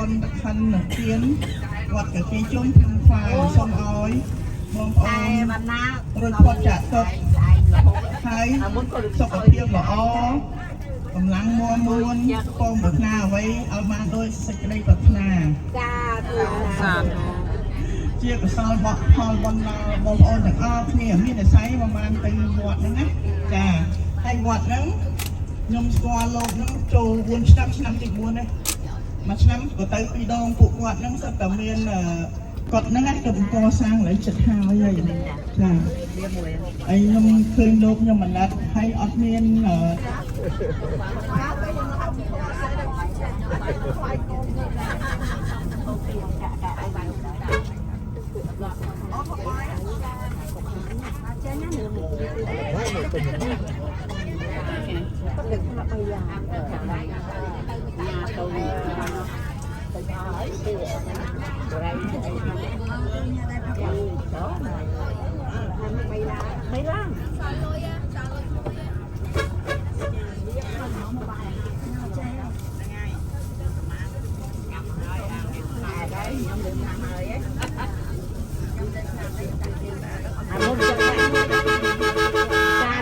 นตะคันหนักเทียนวัดกับเกจุ้มทางฝ่ายทรงอ้อยมองอ่อนรถพอจัดตกไทยสกเทียบบ่อกำลังมวนปองบักหน้าไว้เอามาโดยสกได้บักหน้าเจี๊ยบซอยบอกพอบอลเราบอลออนจากอ้อเนี่ยมีแต่ไซส์ประมาณเป็นวัดนึงนะจ้าไอ้วัดนั้นยมสกอลโลกนั้นโจวนชั้นติดวนเลยมาชั้นก็เตยปีดองปุกวัดนั้นสัตว์เมียนกดนั่นไงกับก่อสร้างเลยจัดหาไว้เลยจ้าไอ้ยมเคยโลกยมมันนัดให้ออดเมียน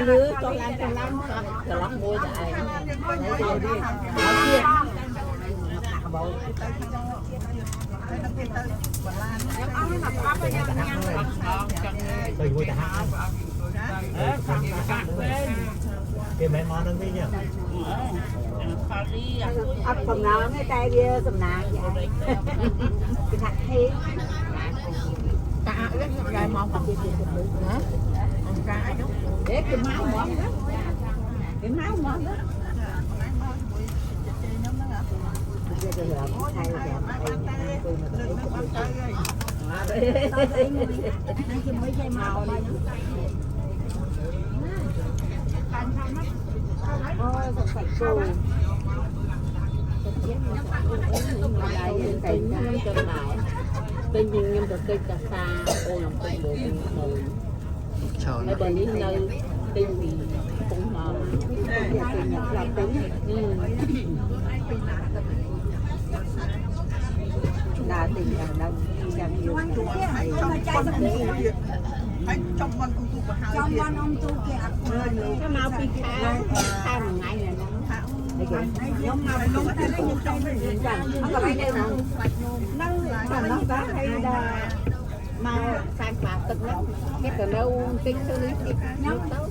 หรือตรงนั้นจะรับมวยได้cái mấy món ăn đi nhỉ? Ấp sầm nào cái tay kia sầm nào vậy? Cái thằng thi. Cá cái món không biết nữa. Cá đúng. Để cái máu món đó. Cái máu món đó. Mấy chai màu này. Ôi, thật phải cô. Tuy nhiên nhưng được cây cà sa ô lòng cây bộ màu mấy bên đi nơi tìm cũng mờ làm tính là tìm rằng đâu làm nhiều trong con ông tu kia cái màu phi khá sao một ngày này nó màu nó có đây nhưng trong nó có đây nào nó có hay là màu sang bạc cực lắm cái từ đâu tính xử lý nước tốt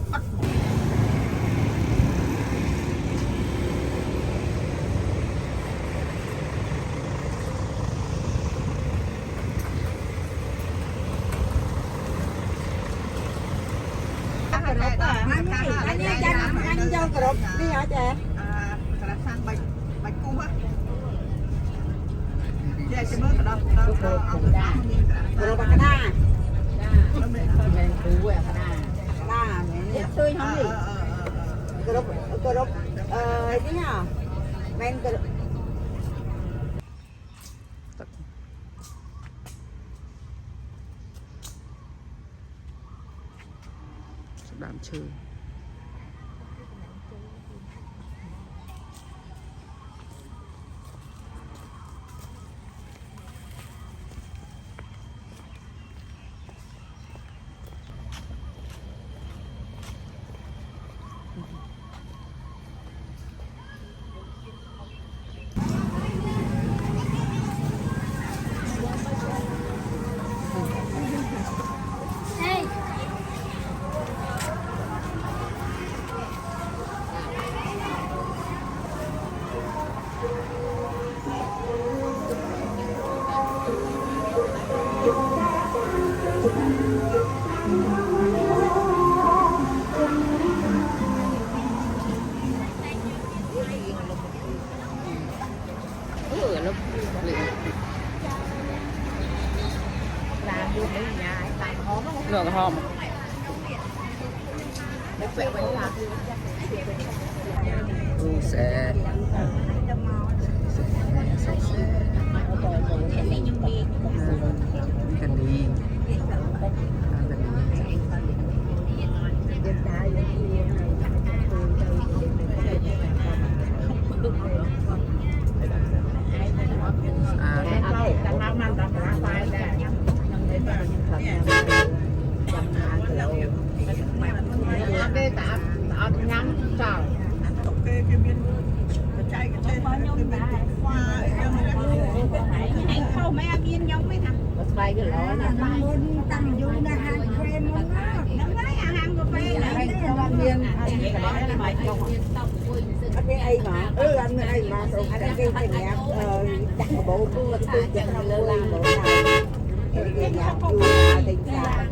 anh cho cà rốt đi hả chị? Cà rốt sang bạch cung á. Chị sẽ mơ cà rốt cà rốt bạc cà đa. Mình cú à cà đa. Tươi không gì? Cà rốt cái nhá. Men cà rốt. Đám chơi Ngược hòm sẽ lại cái lọ này muốn tăng du là hàng khuê muốn nó nói hàng cà phê là anh không ăn miên anh cái lọ này mày không anh biết ai mà anh biết ai mà tôi anh kêu cái nhạc đặt bộ tôi chạy không lơ la bộ nào cái nhạc du là tình cảm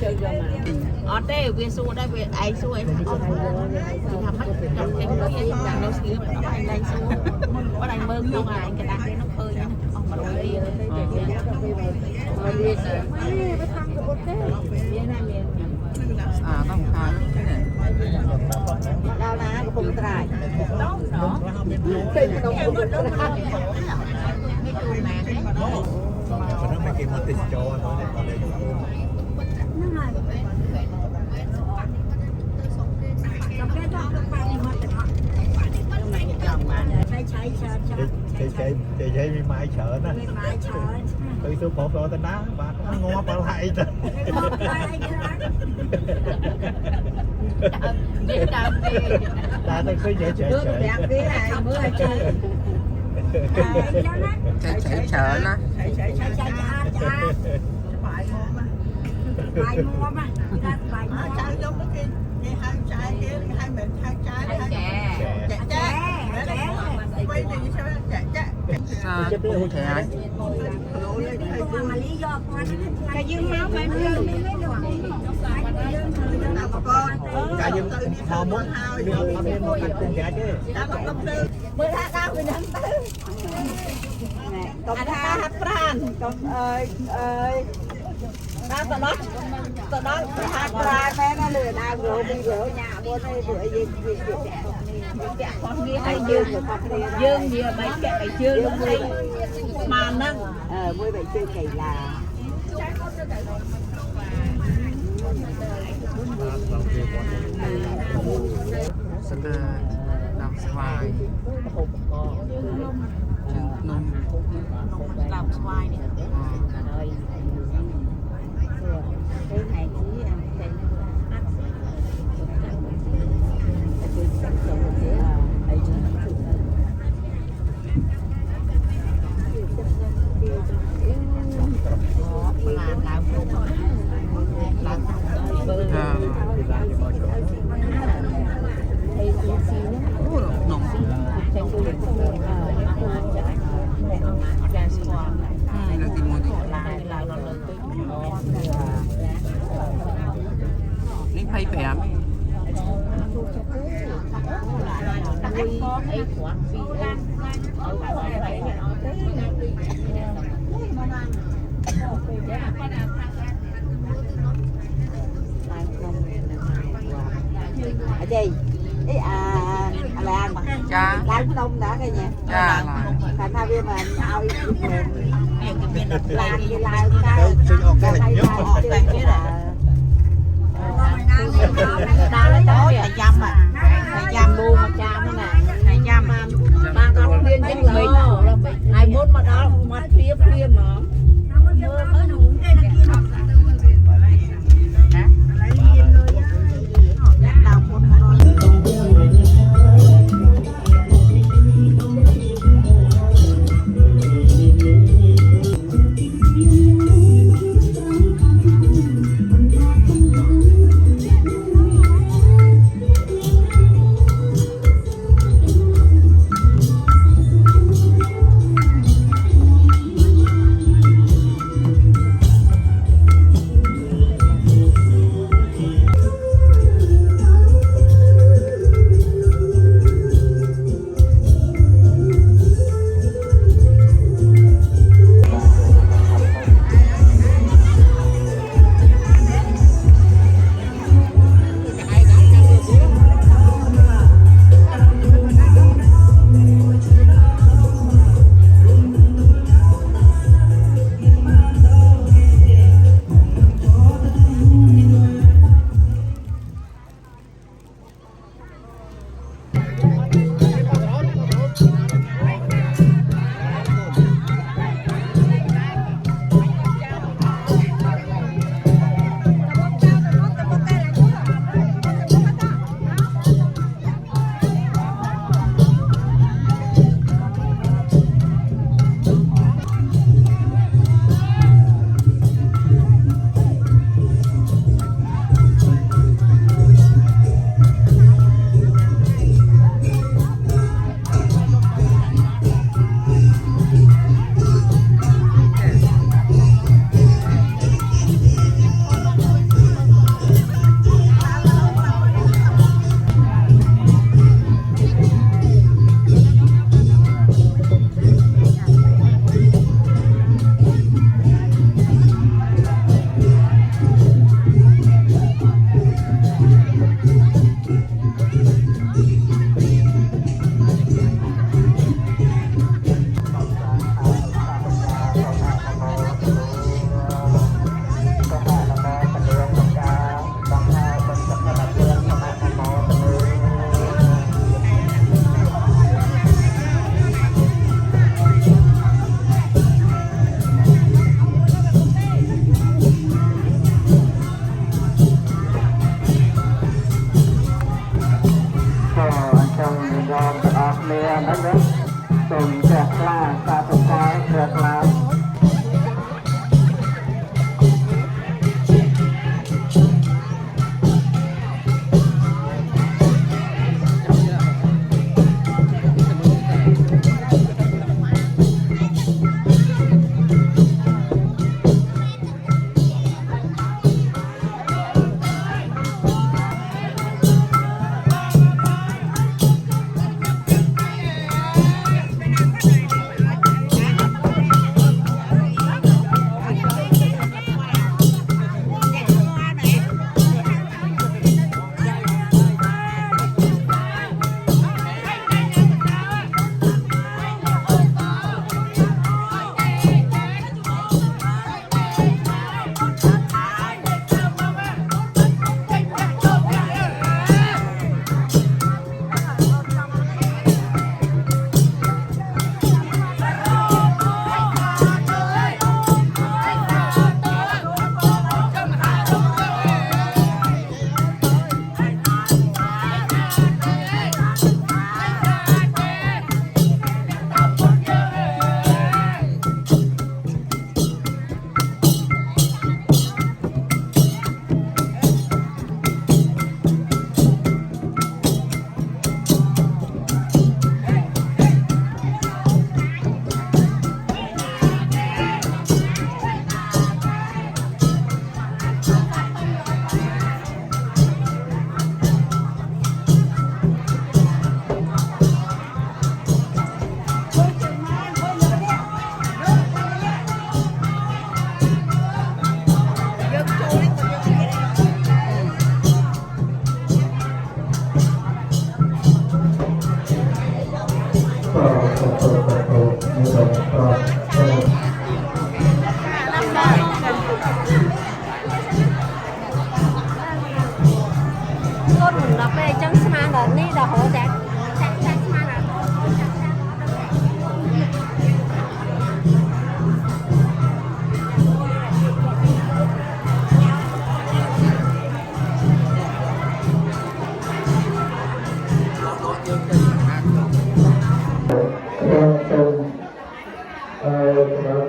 chơi cho mà ở đây về xuống đây về ai xuống ấy thì làm mất trong cái người đang đâu xíu mà nó anh đây xuống có đang mơ luôn à anh cái đang nó phơi nhá ông mà đôi điต้องทาน đau ná của bông trai đó đó cái đồng của bông trai nó mấy cái mất tình cho nó này còn đây chạy mi mai sợ đó từ số một rồi tên đá bà nó ngon bà lại rồi ta tôi cứ chạy chạy chạy chạy chợ nó bài mua mà bài mua trái giống cái hai trái kia hai mình hai trái chè chè quay thì sao chè sao cũng chạy mà lý do cái dương máu phải cả dương họ muốn đưa họ nên một thành cùng cả chứ mới ra cao mình ăn tư còn ta hát pran còn ơi ta tao đó hát pran mẹ nó lừa nào rồi đi rửa nhà mua đây rửa gì con đi hay dương gì mấy cái dương đi mà nâng mới vậy chơi cày là sân làm xoài nôm làm xoài này cái này chỉ ăn cái nồng hay là tìm mua đi nên thay vẻ mấy gì ấy làm cha làm đông đã cái nha cha là thành ra bây mà ao làm gì làm xin ông cái hình nhất ta lấy đó là dăm à là dăm luôn mà cha nó nè là dăm mang con viên với mình hai bốn mà đó mà phía mà mới đủ cái kia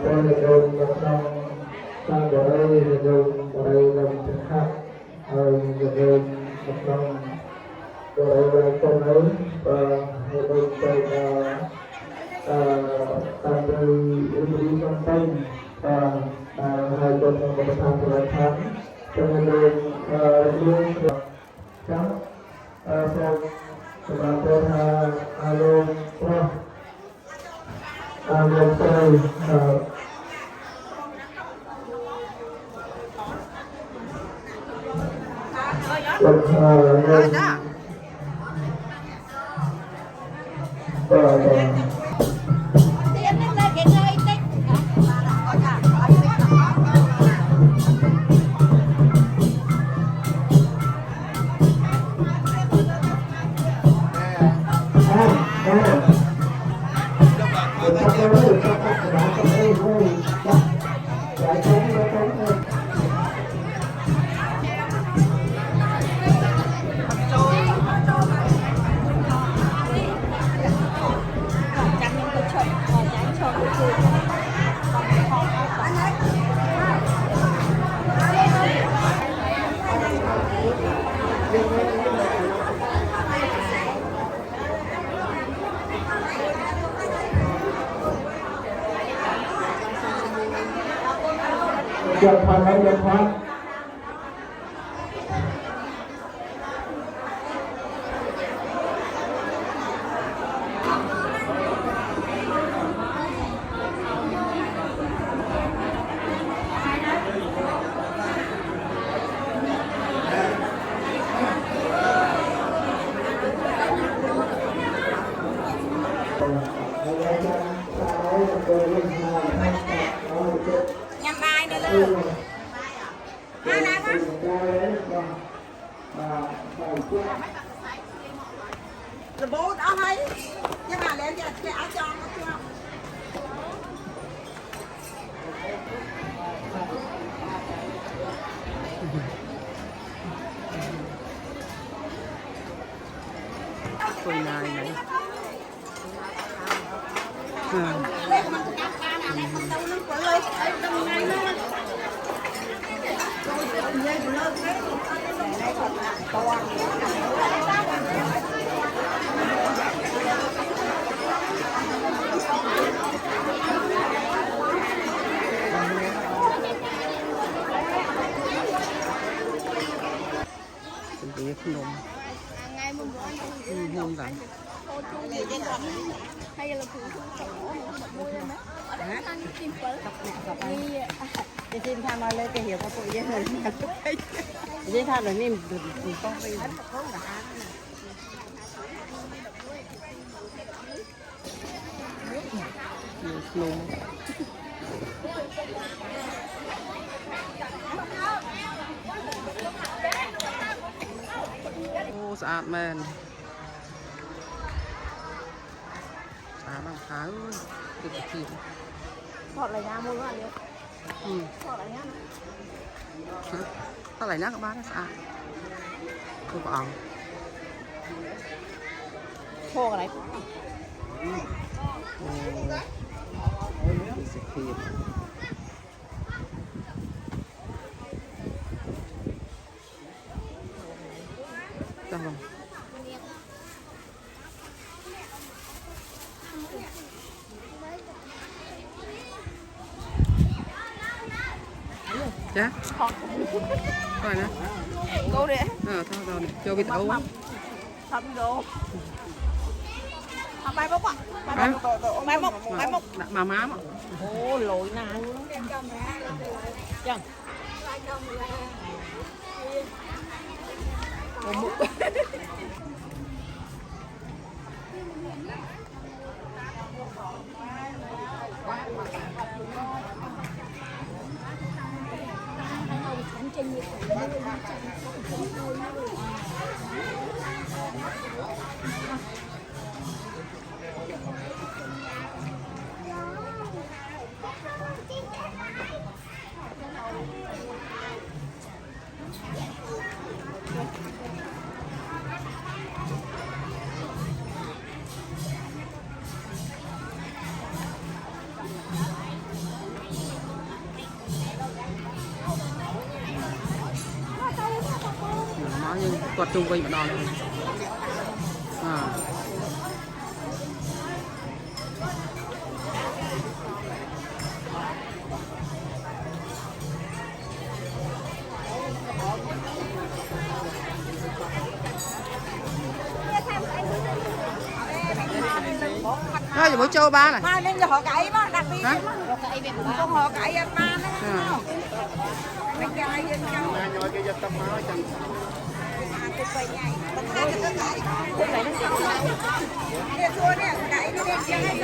คนในโดมยังต้องสร้างบริเวณในโดมบริเวณลำถึงหักในโดมยังต้องบริเวณตรงนั้นในโดมไปตามโดยอุปนิสัยตั้งให้คนในประธานบริษัทจะในโดมเรื่องจังสำหรับตัวอารมณ์อารมณ์ใจราคาเงินยังพันแล้วยังพันnhằm ai nữa luôn hai lá á là bố đó thấy nhưng mà lên cái áo tròn nó chưa Phơi này này. đây mà tôi cắt ra nào đây không đâu nó phải lên trong ngay nó Chúng tôi không nôm. Hôn rằng. hay là phụ cái xin tham gia lên cái hiểu có tụi dân rồi nhà chút ấy dân tham rồi nên được con đi Nôm. Ô, sạch men. Lắm tháng được kịp. Thọt lại nha mua luôn đi. Thọt lại nhá. Hả? Tao lại nhá các bác sao? Tôi bảo. Khô cái đấy. Sẽ kịp. Đâu rồi? Dạ. Coi nè. Cô đi. Thôi rồi này, cho bị tẩu. Thăm đồ. Mai mốc ạ. Mai mốc. Mà má mà. Ô lội nào luôn. Chẳng. Ô mục. nhưng quạt chung quanh mà đòn à thôi buổi trưa ba này Mai nên họ cậy mà đặc biệt hả con họ cậy ăn ma nó mấy chai dân châu nhoi cái dân tâm máu chẳng cũng phải nhảy tất cả các cậy cũng phải nó sâu nè chua nè cậy nó đẹp chưa hay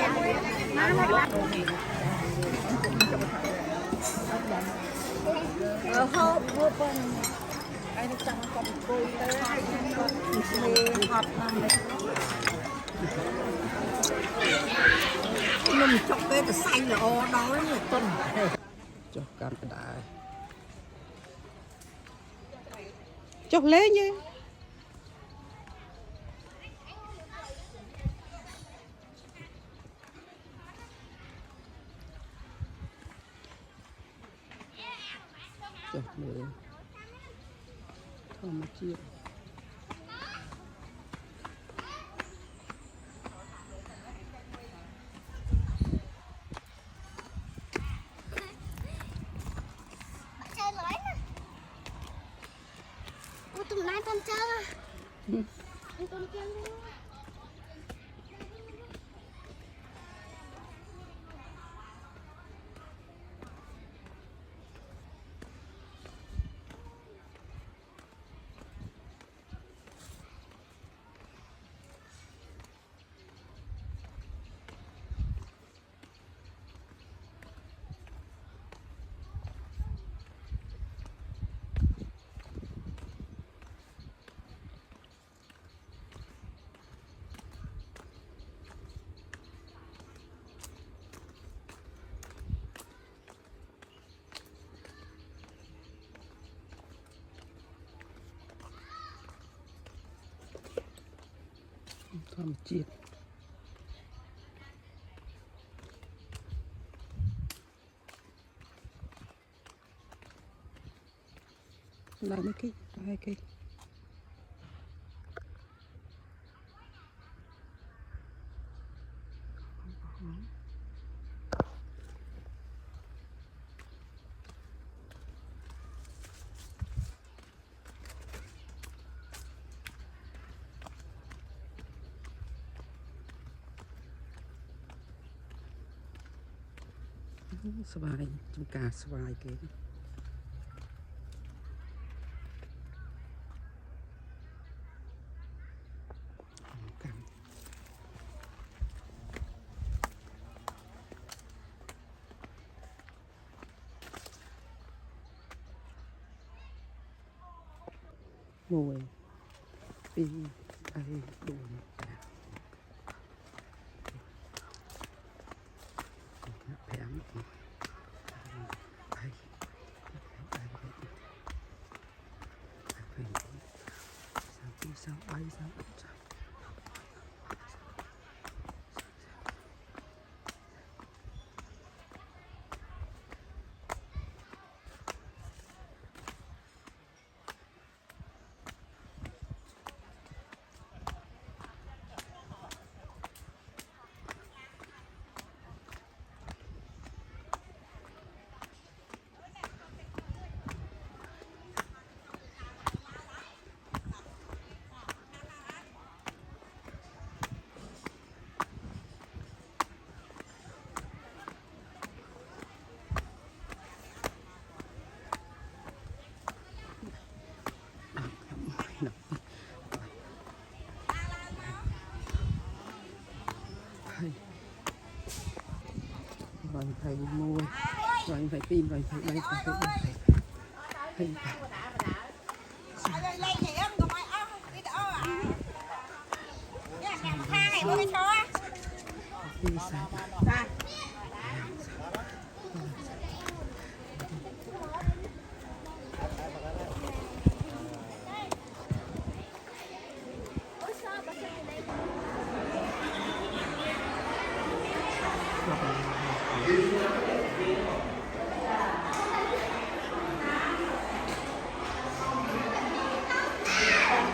hộp hộp ai nó chẳng còn cùi tới hộp nằm đấy mình chọc cái xanh là o đó là tuần cho can cái đại chọc lé nhé chọc lé không mà chia tụi nãy con chơi à? Con chơi luôn. thơm chiết lại mấy cái hai cáiสบายจุกาสบายเก๋กันโวยปีไอดูแผงsao bay sao rồi phải mua rồi phải tim rồi phải bay phải lên thì em gọi đi đó à hai này mới cho đi sao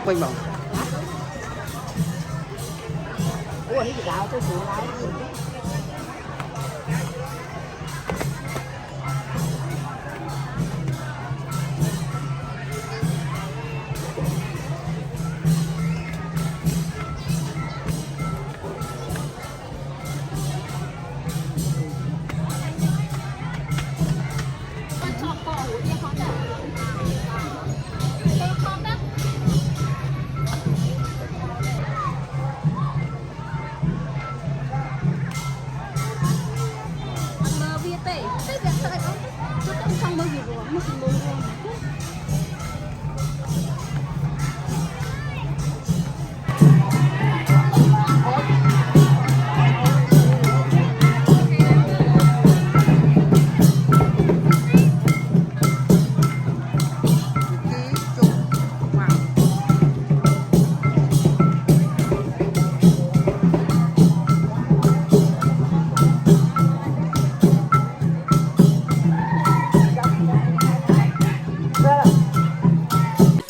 quanh vòng ủa cái gạo tôi sửa lại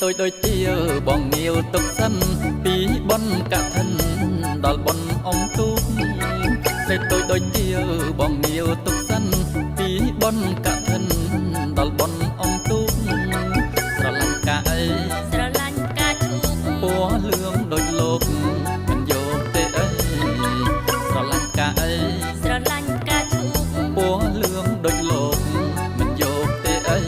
tôi đôi tia bong nhiều tục sân tí bон cả thân đòi bон ông tu để tôi đôi tia bong nhiều tục sân tí bон cả thân đòi bon ông tu sờ lạnh cả ấy búa lương đôi lục mình vô tê ấy sờ lạnh cả ấy búa lương đôi lục mình vô tê ấy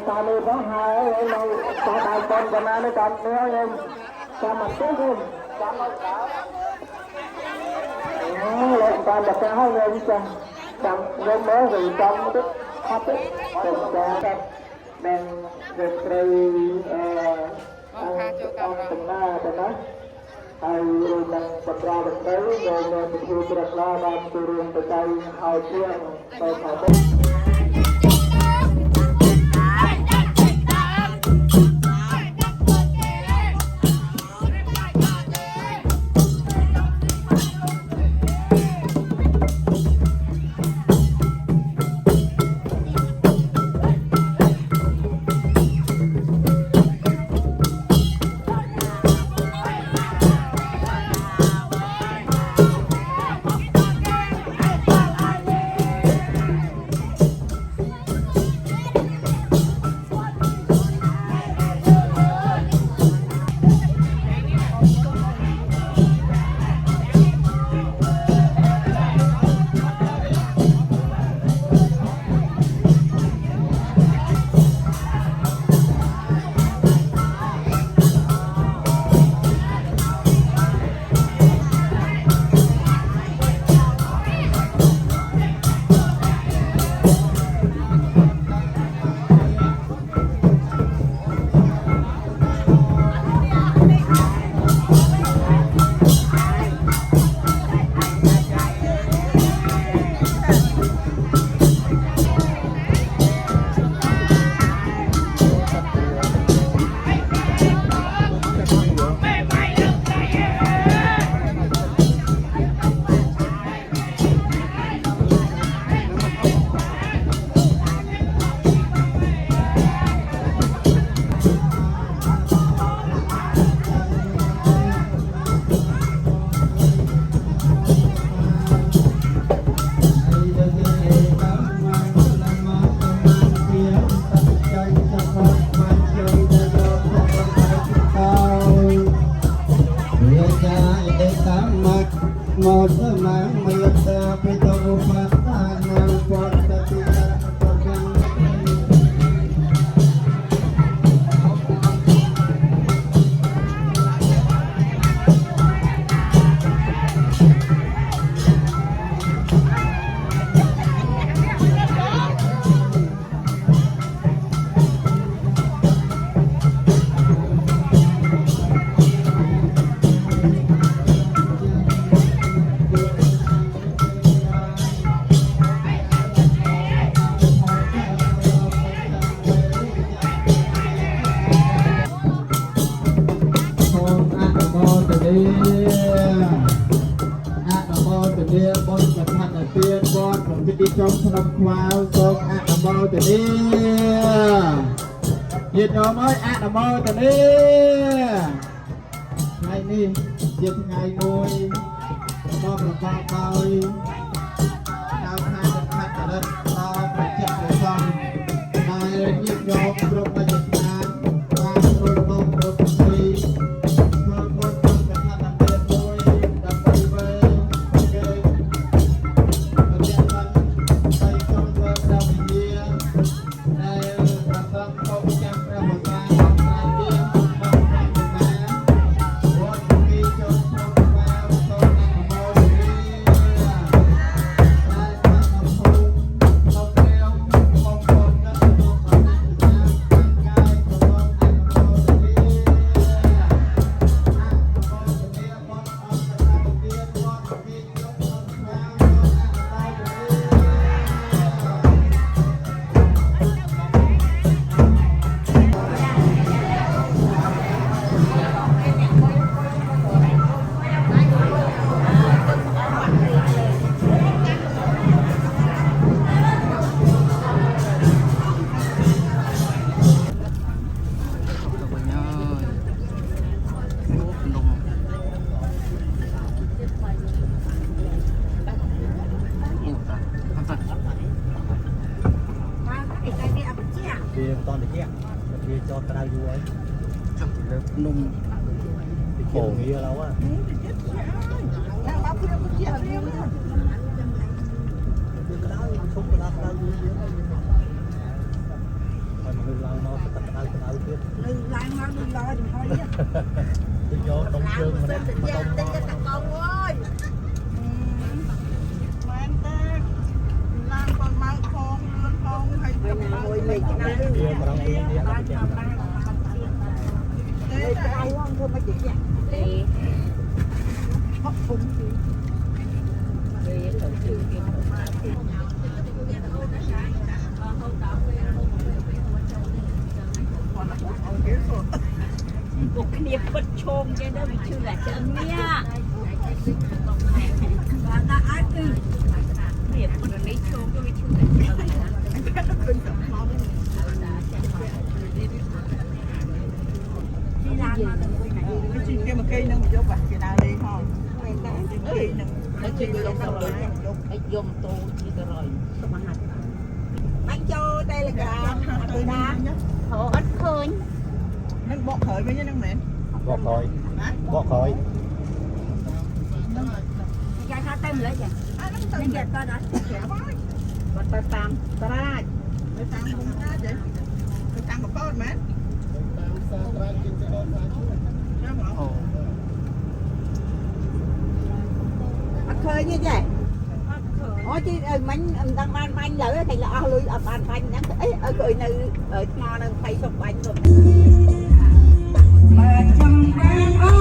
ta nuôi có hai ấy này cho bài con còn ai nó cầm nữa em cho mặt tốt không cho mặt đó lên con đặt cái hai em cho cầm lên mới vì trong tức hấp ấy cùng cho đang việc rồi ông từng na từng đó hay đang bật ra bật tới rồi mình thu được la đang từ đường từ tay hai chiếc tay phải tốt ទានវត្តក្នុងទីចំក្នុងខ្វៅសូមអនុមោទនាញាតិញោមអើយអនុមោទនាថ្ងៃនេះជាថ្ងៃមួយដ៏ប្រកបដោយតាមខាងខណ្ឌចរិតដល់ប្រជាពលរដ្ឋដែលញាតិញោមគ្រប់តែស្នាមបានរួបរวมរកពីធ្វើបុណ្យក្នុងកថាមានមួយដើម្បីវិលគេប្រតិបត្តិទៅក្នុងវត្តដ៏វិញ្ញាដែលប្រសងកោចាំព្រះវតារបស់ត្រៃទានរបស់ព្រះវតាវត្តពីចូលក្នុងវាវសូមអនុមោទនាវាមិនតន់តិចវាចោតក្រៅយូរហើយចុះលើភ្នំតិចងារឡូវហ៎តែមកព្រៀបជាអត់មានទេវាក្តៅឈប់ក្តៅយូរទៀតហើយមនុស្សឡើងមកទឹកក្តៅទៀតលើឡើងមកដូចឡយចំហុយទៅយកដុំជើងម្នាក់មកដុំមកតិចតកងអើយ មែនទេឡើងប៉ុន្មានខងលឿនខងហើយទៅ មួយលេខណាស់ វាប្រងវានេះដល់ចាំ លេខដៅហ្នឹងធ្វើមិនតិចទេ ហត់ពុំទី ពួកគ្នាពិតឈោងចេះទៅវាឈឺតែចឹងនេះបាទតែអាចគឺនេះពិតនេះឈោងទៅវាឈឺតែចឹងទីឡានមកទៅវិញណា ជីគេមកគេនឹងយកបាក់គេដើរលេងហ៎ មែនទេ គេនឹង ហើយជួយយកទៅលេងឲ្យយំតូជាទៅរយទៅមកហាត់បាញ់ចូល Telegram ទៅណាហៅអត់ឃើញ នឹងបកក្រោយវិញហ្នឹងមែន បកក្រោយបកក្រោយ ចាយថាទៅម្លេះចា អាហ្នឹងទៅ នេះគេក៏ដល់ប្រាប់ហើយបាត់ទៅតាមត្រាច ទៅតាមមុខណាទេទៅតាមកោតមែនតាមសាត្រាជិះទៅដល់សាជួចាំហ៎ អត់ឃើញទេចាអូជីឲ្យមិញមិនដឹងបានបាញ់លើតែអស់លុយអត់បានបាញ់ហ្នឹងអីឲ្យគេនៅថ្មនឹងភ័យសុកបាញ់ទៅ បើចាំបានអូ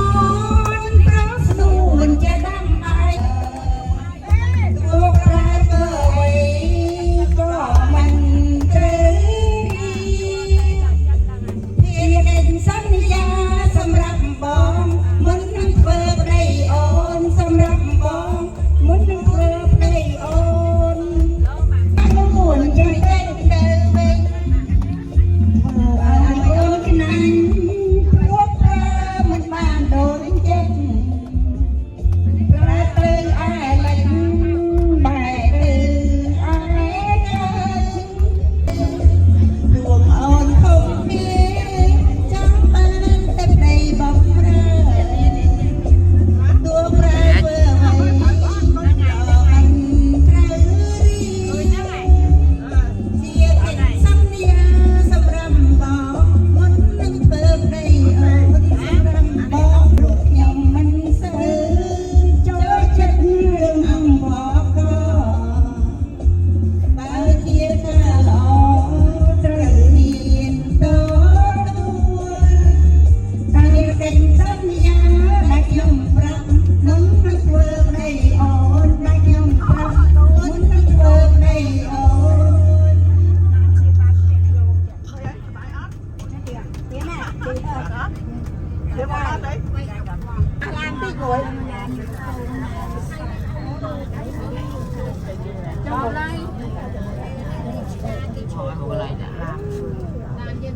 នប្រោស្នូនជាដាំបាយទុកតែធ្វើអ្វីក៏មិនត្រូវជាកិច្ចសន្យាសម្រាប់បងមុននឹងធ្វើប្តីអូនសម្រាប់បងមុននឹងធ្វើប្តីអូននួនជាទៅវិញធ្វើឲ្យអូនណាញ់ មិនបានដូនចិត្ត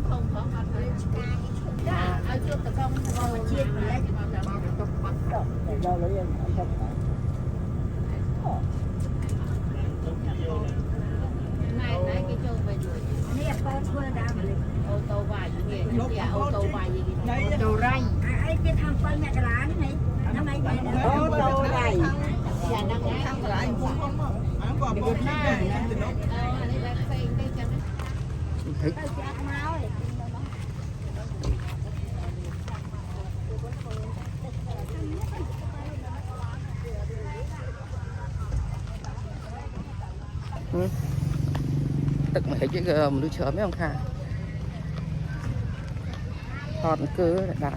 không có mặt đấy ai chưa tập không mà chiên lấy đâu lấy em không này cái châu về nè con vừa đào ô tô vài gì ô tô vài gì ô tô ranh ai biết thằng con mẹ cái lá này nó mấy mày ô tô này và đang thằng lại không anh còn một cái thì nó thấyตึกmà thấy cái một đứa chớm mấy ông khả thọt cứ đá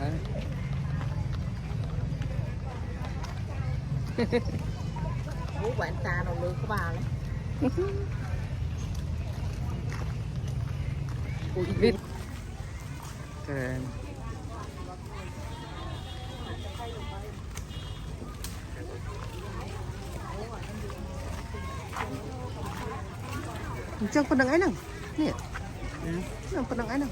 bố bạn ta đâu được có bà đấy vít chẳng phần đằng ấy nào nè phần đằng ấy nào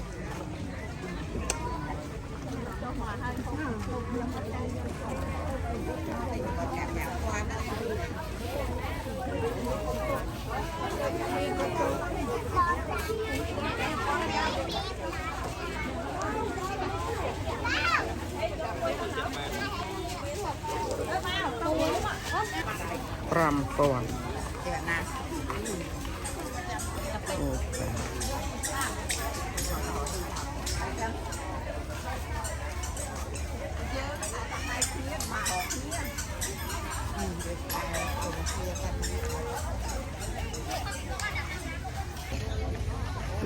perempuan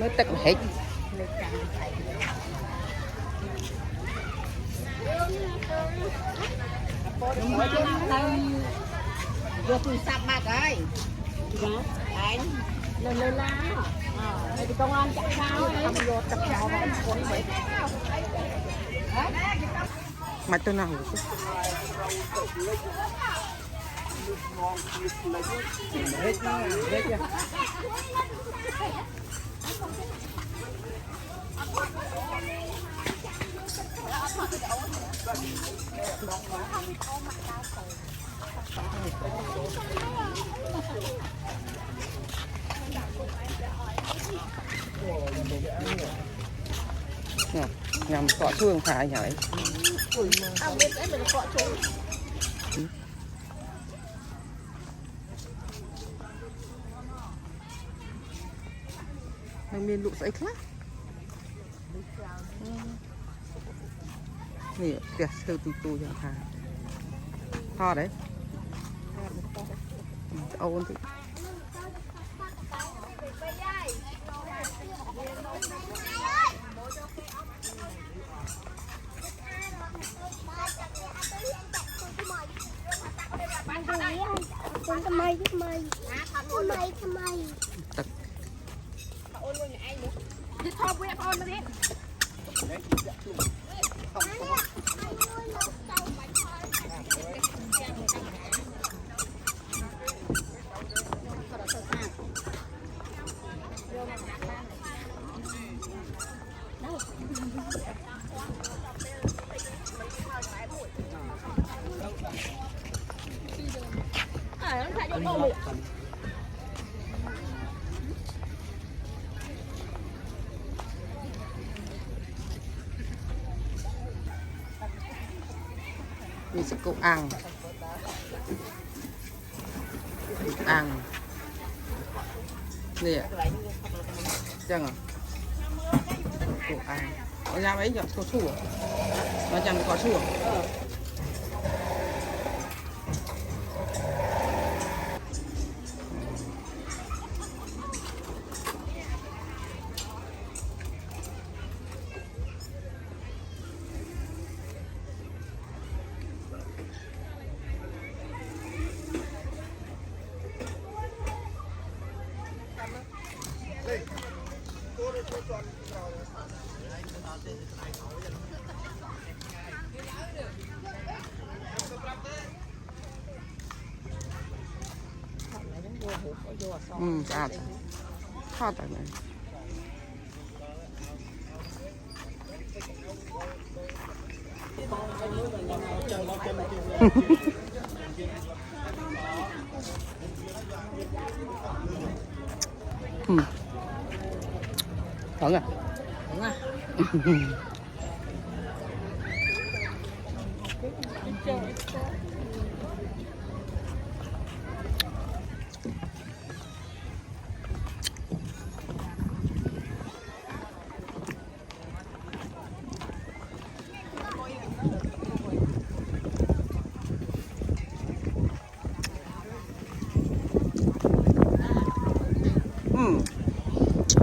mới tắt hết vô tui sắp mặt rồi anh lên lá này thì công an chạy sao ấy không vô tập trò mà con vậy mà tôi nào nè nhằm cọ thương phải nhảy mình miền lụa sấy khác nè kìa sơ tu chẳng thà to đấy ôn thìทำไม tật đi thò với con mà đi mình sẽ cố ăn nè chẳng à cố ăn ở nhà ấy nhặt có chua nó chẳng có chuaสะอาดทอดจากไหน Thẳng à? Đúng à.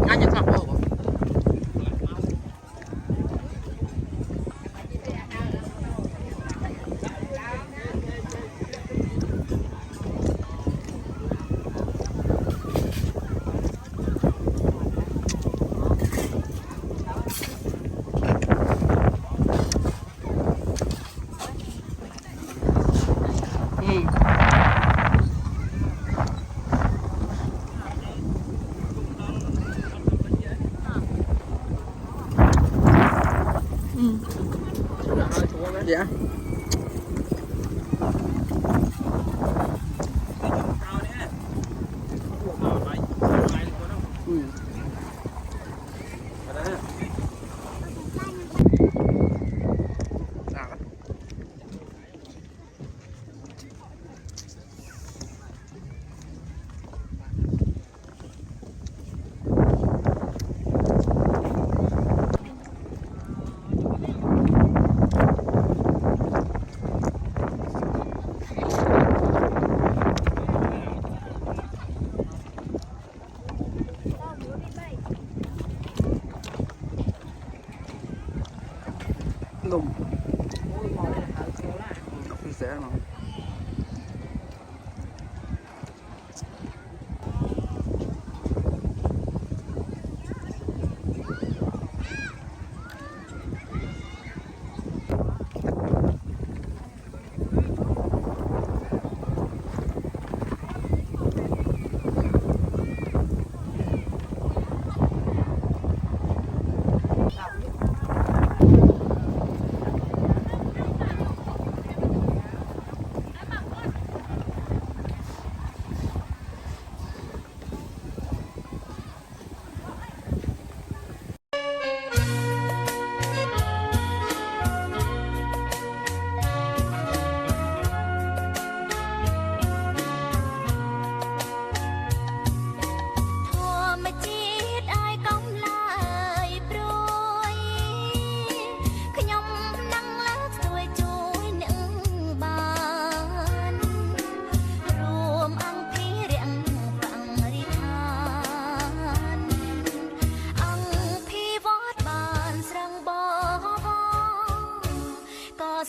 Anh nhận thật không? Dạ. Lùm không sẽ mà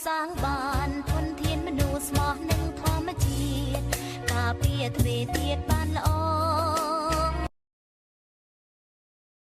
សាងបានធនធានមនុស្សស្មោះនឹងធម្មជាតិការពារទ្វេទៀតបានល្អ